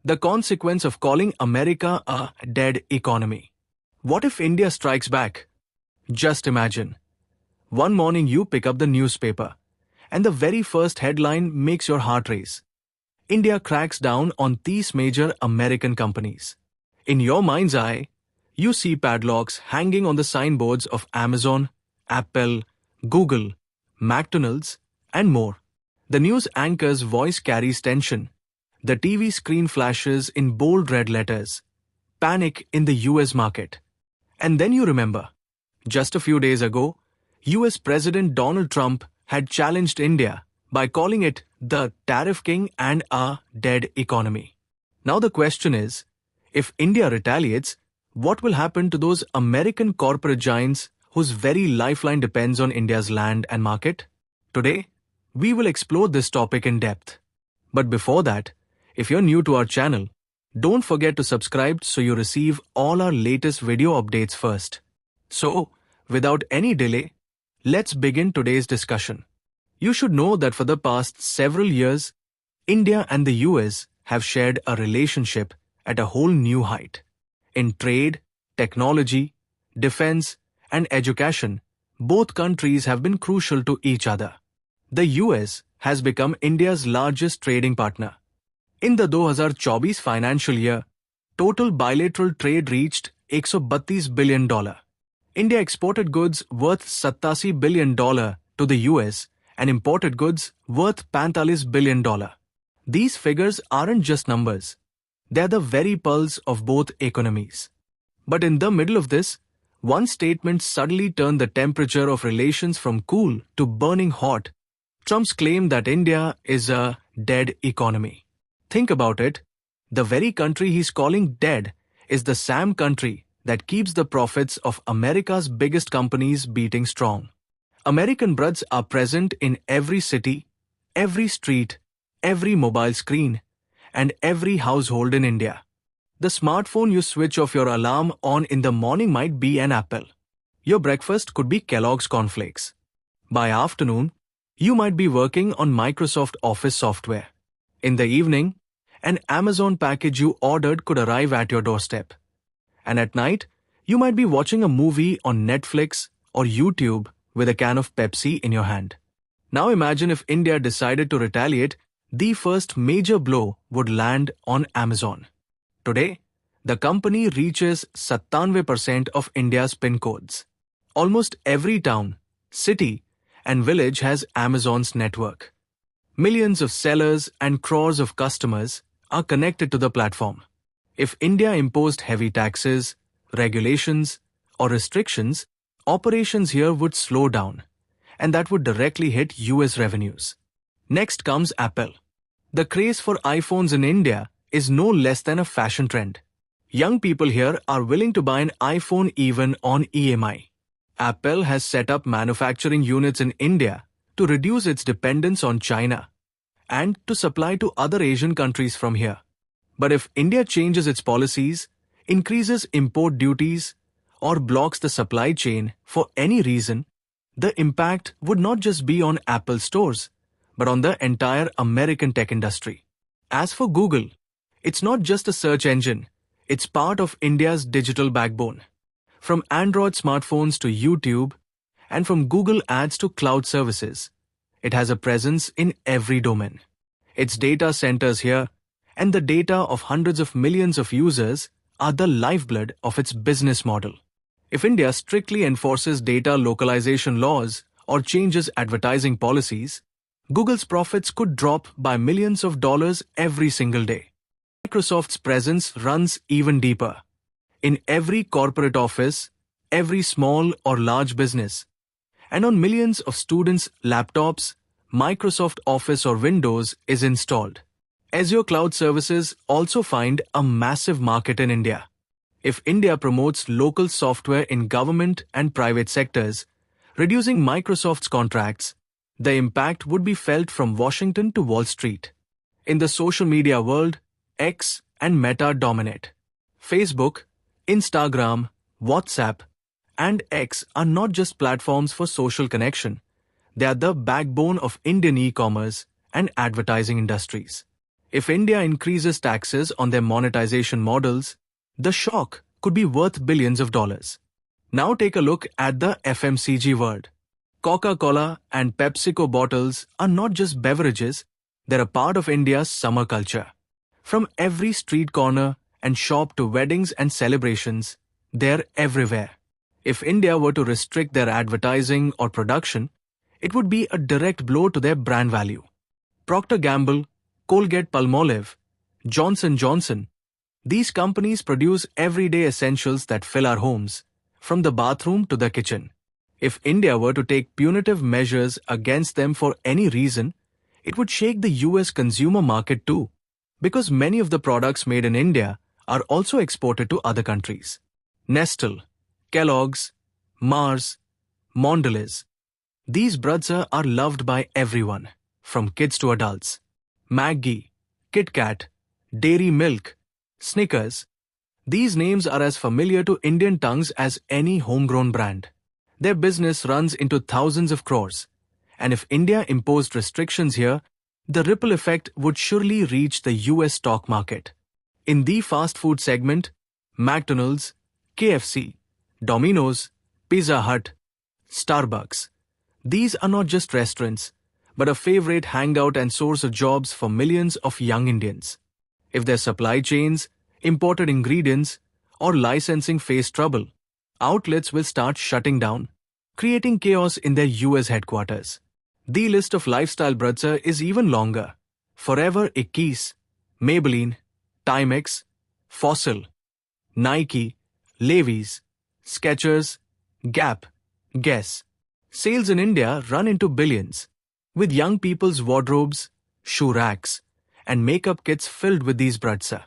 The consequence of calling America a dead economy. What if India strikes back? Just imagine. One morning you pick up the newspaper, and the very first headline makes your heart race. India cracks down on these major American companies. In your mind's eye, you see padlocks hanging on the signboards of Amazon, Apple, Google, McDonald's, and more. The news anchor's voice carries tension. The TV screen flashes in bold red letters. Panic in the US market. And then you remember, just a few days ago, US President Donald Trump had challenged India by calling it the tariff king and a dead economy. Now the question is, if India retaliates, what will happen to those American corporate giants whose very lifeline depends on India's land and market? Today, we will explore this topic in depth. But before that, if you're new to our channel, don't forget to subscribe so you receive all our latest video updates first. So, without any delay, let's begin today's discussion. You should know that for the past several years, India and the US have shared a relationship at a whole new height. In trade, technology, defense, and education, both countries have been crucial to each other. The US has become India's largest trading partner. In the 2024 financial year, total bilateral trade reached $132 billion. India exported goods worth $87 billion to the US and imported goods worth $45 billion. These figures aren't just numbers. They're the very pulse of both economies. But in the middle of this, one statement suddenly turned the temperature of relations from cool to burning hot. Trump's claim that India is a dead economy. Think about it. The very country he's calling dead is the same country that keeps the profits of America's biggest companies beating strong. American breads are present in every city, every street, every mobile screen, and every household in India. The smartphone you switch off your alarm on in the morning might be an Apple. Your breakfast could be Kellogg's cornflakes. By afternoon, you might be working on Microsoft Office software. In the evening, an Amazon package you ordered could arrive at your doorstep. And at night, you might be watching a movie on Netflix or YouTube with a can of Pepsi in your hand. Now imagine if India decided to retaliate, the first major blow would land on Amazon. Today, the company reaches 97% of India's PIN codes. Almost every town, city, and village has Amazon's network. Millions of sellers and crores of customers are connected to the platform. If India imposed heavy taxes, regulations, or restrictions, operations here would slow down, and that would directly hit US revenues. Next comes Apple. The craze for iPhones in India is no less than a fashion trend. Young people here are willing to buy an iPhone even on EMI. Apple has set up manufacturing units in India to reduce its dependence on China and to supply to other Asian countries from here. But if India changes its policies, increases import duties, or blocks the supply chain for any reason, the impact would not just be on Apple stores, but on the entire American tech industry. As for Google, it's not just a search engine, it's part of India's digital backbone. From Android smartphones to YouTube, and from Google Ads to cloud services, it has a presence in every domain. Its data centers here, and the data of hundreds of millions of users are the lifeblood of its business model. If India strictly enforces data localization laws or changes advertising policies, Google's profits could drop by millions of dollars every single day. Microsoft's presence runs even deeper. In every corporate office, every small or large business, and on millions of students' laptops, Microsoft Office or Windows is installed. Azure cloud services also find a massive market in India. If India promotes local software in government and private sectors, reducing Microsoft's contracts, the impact would be felt from Washington to Wall Street. In the social media world, X and Meta dominate. Facebook, Instagram, WhatsApp, and X are not just platforms for social connection. They are the backbone of Indian e-commerce and advertising industries. If India increases taxes on their monetization models, the shock could be worth billions of dollars. Now take a look at the FMCG world. Coca-Cola and PepsiCo bottles are not just beverages, they're a part of India's summer culture. From every street corner and shop to weddings and celebrations, they're everywhere. If India were to restrict their advertising or production, it would be a direct blow to their brand value. Procter & Gamble, Colgate-Palmolive, Johnson & Johnson, these companies produce everyday essentials that fill our homes, from the bathroom to the kitchen. If India were to take punitive measures against them for any reason, it would shake the US consumer market too, because many of the products made in India are also exported to other countries. Nestle, Kellogg's, Mars, Mondelez. These brother are loved by everyone, from kids to adults. Maggi, Kit Kat, Dairy Milk, Snickers. These names are as familiar to Indian tongues as any homegrown brand. Their business runs into thousands of crores. And if India imposed restrictions here, the ripple effect would surely reach the US stock market. In the fast food segment, McDonald's, KFC, Domino's, Pizza Hut, Starbucks. These are not just restaurants, but a favorite hangout and source of jobs for millions of young Indians. If their supply chains, imported ingredients, or licensing face trouble, outlets will start shutting down, creating chaos in their US headquarters. The list of lifestyle brother is even longer. Forever 21, Maybelline, Timex, Fossil, Nike, Levi's, Skechers, Gap, Guess. Sales in India run into billions, with young people's wardrobes, shoe racks, and makeup kits filled with these brother.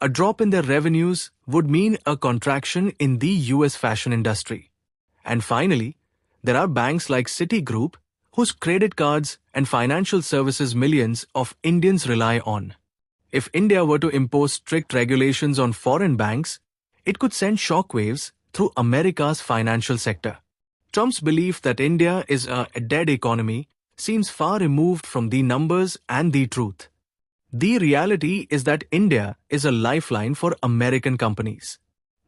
A drop in their revenues would mean a contraction in the US fashion industry. And finally, there are banks like Citigroup, whose credit cards and financial services millions of Indians rely on. If India were to impose strict regulations on foreign banks, it could send shockwaves through America's financial sector. Trump's belief that India is a dead economy seems far removed from the numbers and the truth. The reality is that India is a lifeline for American companies.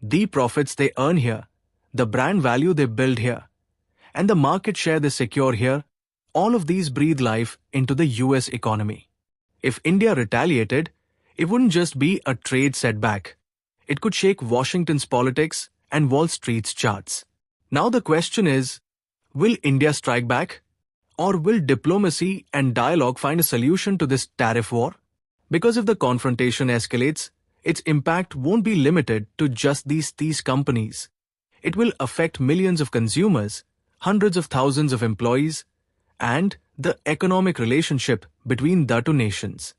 The profits they earn here, the brand value they build here, and the market share they secure here, all of these breathe life into the US economy. If India retaliated, it wouldn't just be a trade setback. It could shake Washington's politics and Wall Street's charts. Now the question is, will India strike back? Or will diplomacy and dialogue find a solution to this tariff war? Because if the confrontation escalates, its impact won't be limited to just these companies. It will affect millions of consumers, hundreds of thousands of employees, and the economic relationship between the two nations.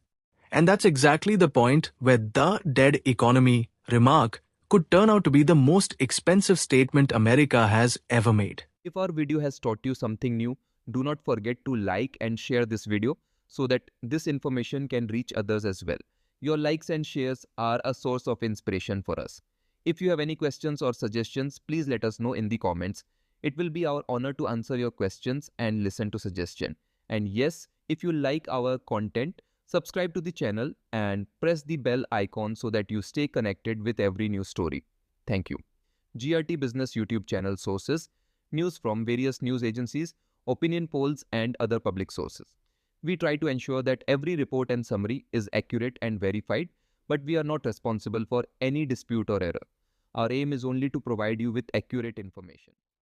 And that's exactly the point where the dead economy remark could turn out to be the most expensive statement America has ever made. If our video has taught you something new, do not forget to like and share this video so that this information can reach others as well. Your likes and shares are a source of inspiration for us. If you have any questions or suggestions, please let us know in the comments. It will be our honor to answer your questions and listen to suggestions. And yes, if you like our content, subscribe to the channel and press the bell icon so that you stay connected with every new story. Thank you. GRT Business YouTube channel sources, news from various news agencies, opinion polls and other public sources. We try to ensure that every report and summary is accurate and verified, but we are not responsible for any dispute or error. Our aim is only to provide you with accurate information.